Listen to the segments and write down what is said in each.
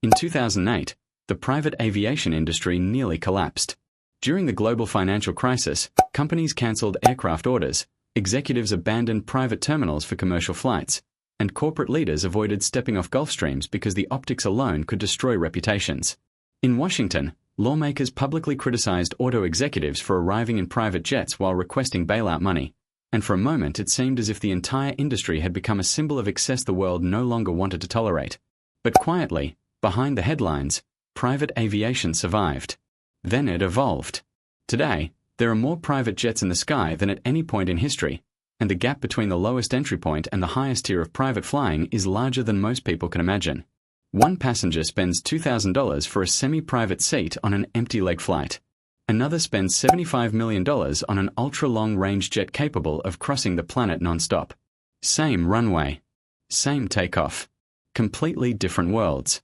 In 2008, the private aviation industry nearly collapsed. During the global financial crisis, companies cancelled aircraft orders, executives abandoned private terminals for commercial flights, and corporate leaders avoided stepping off Gulfstreams because the optics alone could destroy reputations. In Washington, lawmakers publicly criticized auto executives for arriving in private jets while requesting bailout money, and for a moment it seemed as if the entire industry had become a symbol of excess the world no longer wanted to tolerate. But quietly, behind the headlines, private aviation survived. Then it evolved. Today, there are more private jets in the sky than at any point in history, and the gap between the lowest entry point and the highest tier of private flying is larger than most people can imagine. One passenger spends $2,000 for a semi-private seat on an empty-leg flight. Another spends $75 million on an ultra-long-range jet capable of crossing the planet nonstop. Same runway. Same takeoff. Completely different worlds.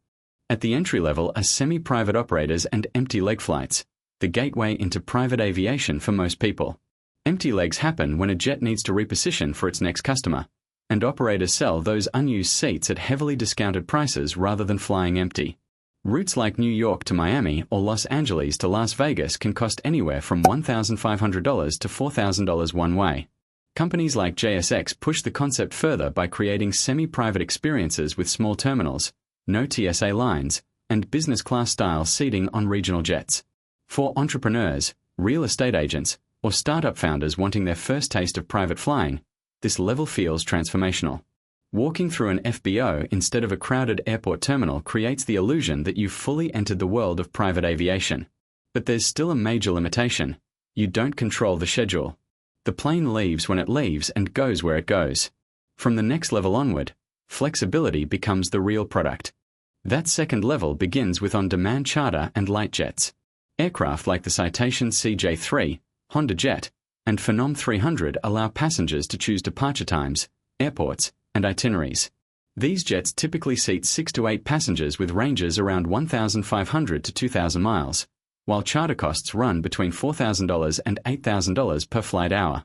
At the entry level are semi-private operators and empty-leg flights, the gateway into private aviation for most people. Empty legs happen when a jet needs to reposition for its next customer, and operators sell those unused seats at heavily discounted prices rather than flying empty. Routes like New York to Miami or Los Angeles to Las Vegas can cost anywhere from $1,500 to $4,000 one way. Companies like JSX push the concept further by creating semi-private experiences with small terminals, no TSA lines, and business-class style seating on regional jets. For entrepreneurs, real estate agents, or startup founders wanting their first taste of private flying, this level feels transformational. Walking through an FBO instead of a crowded airport terminal creates the illusion that you've fully entered the world of private aviation. But there's still a major limitation. You don't control the schedule. The plane leaves when it leaves and goes where it goes. From the next level onward, flexibility becomes the real product. That second level begins with on-demand charter and light jets. Aircraft like the Citation CJ3, Honda Jet, and Phenom 300 allow passengers to choose departure times, airports, and itineraries. These jets typically seat 6 to 8 passengers with ranges around 1,500 to 2,000 miles, while charter costs run between $4,000 and $8,000 per flight hour.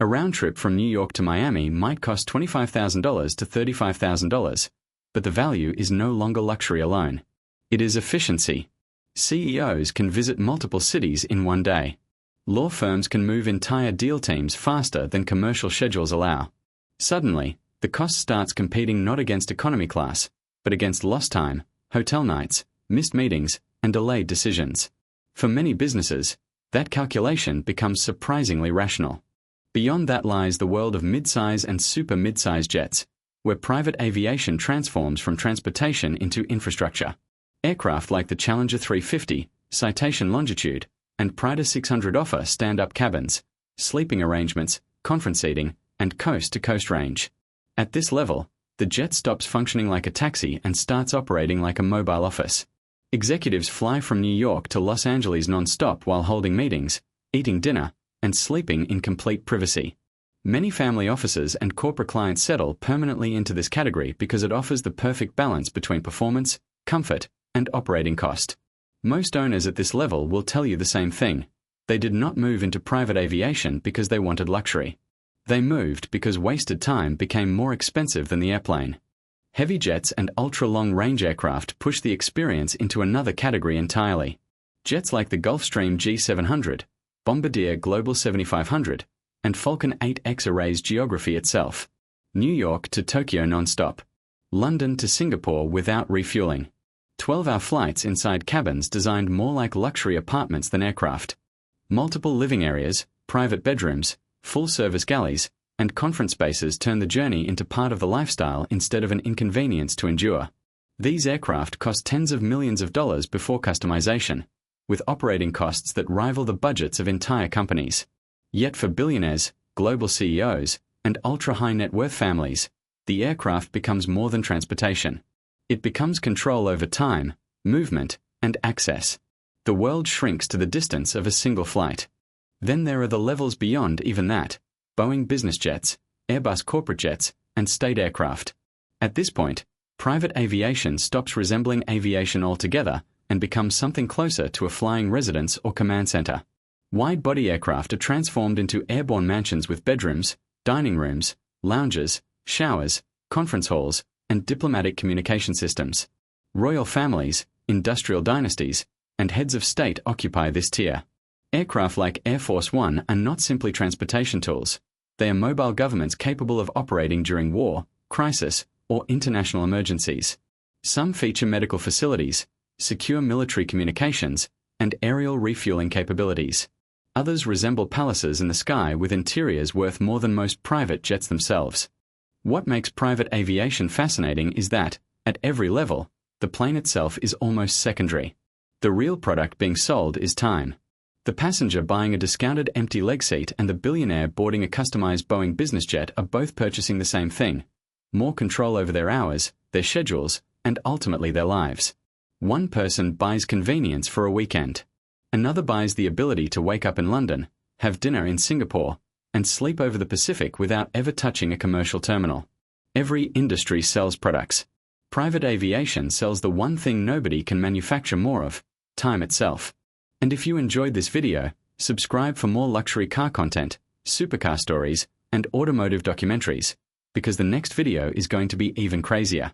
A round trip from New York to Miami might cost $25,000 to $35,000, but the value is no longer luxury alone. It is efficiency. CEOs can visit multiple cities in one day. Law firms can move entire deal teams faster than commercial schedules allow. Suddenly, the cost starts competing not against economy class, but against lost time, hotel nights, missed meetings, and delayed decisions. For many businesses, that calculation becomes surprisingly rational. Beyond that lies the world of mid-size and super mid-size jets, where private aviation transforms from transportation into infrastructure. Aircraft like the Challenger 350, Citation Longitude, and Praetor 600 offer stand-up cabins, sleeping arrangements, conference seating, and coast-to-coast range. At this level, the jet stops functioning like a taxi and starts operating like a mobile office. Executives fly from New York to Los Angeles non-stop while holding meetings, eating dinner, and sleeping in complete privacy. Many family offices and corporate clients settle permanently into this category because it offers the perfect balance between performance, comfort, and operating cost. Most owners at this level will tell you the same thing. They did not move into private aviation because they wanted luxury. They moved because wasted time became more expensive than the airplane. Heavy jets and ultra-long-range aircraft push the experience into another category entirely. Jets like the Gulfstream G700, Bombardier Global 7500, and Falcon 8X erase geography itself. New York to Tokyo non-stop. London to Singapore without refueling. 12-hour flights inside cabins designed more like luxury apartments than aircraft. Multiple living areas, private bedrooms, full-service galleys, and conference spaces turn the journey into part of the lifestyle instead of an inconvenience to endure. These aircraft cost tens of millions of dollars before customization, with operating costs that rival the budgets of entire companies. Yet for billionaires, global CEOs, and ultra-high net worth families, the aircraft becomes more than transportation. It becomes control over time, movement, and access. The world shrinks to the distance of a single flight. Then there are the levels beyond even that: Boeing business jets, Airbus corporate jets, and state aircraft. At this point, private aviation stops resembling aviation altogether and becomes something closer to a flying residence or command center. Wide-body aircraft are transformed into airborne mansions with bedrooms, dining rooms, lounges, showers, conference halls, and diplomatic communication systems. Royal families, industrial dynasties, and heads of state occupy this tier. Aircraft like Air Force One are not simply transportation tools. They are mobile governments capable of operating during war, crisis, or international emergencies. Some feature medical facilities, secure military communications, and aerial refueling capabilities. Others resemble palaces in the sky with interiors worth more than most private jets themselves. What makes private aviation fascinating is that, at every level, the plane itself is almost secondary. The real product being sold is time. The passenger buying a discounted empty leg seat and the billionaire boarding a customized Boeing business jet are both purchasing the same thing: more control over their hours, their schedules, and ultimately their lives. One person buys convenience for a weekend. Another buys the ability to wake up in London, have dinner in Singapore, and sleep over the Pacific without ever touching a commercial terminal. Every industry sells products. Private aviation sells the one thing nobody can manufacture more of: time itself. And if you enjoyed this video, subscribe for more luxury car content, supercar stories, and automotive documentaries, because the next video is going to be even crazier.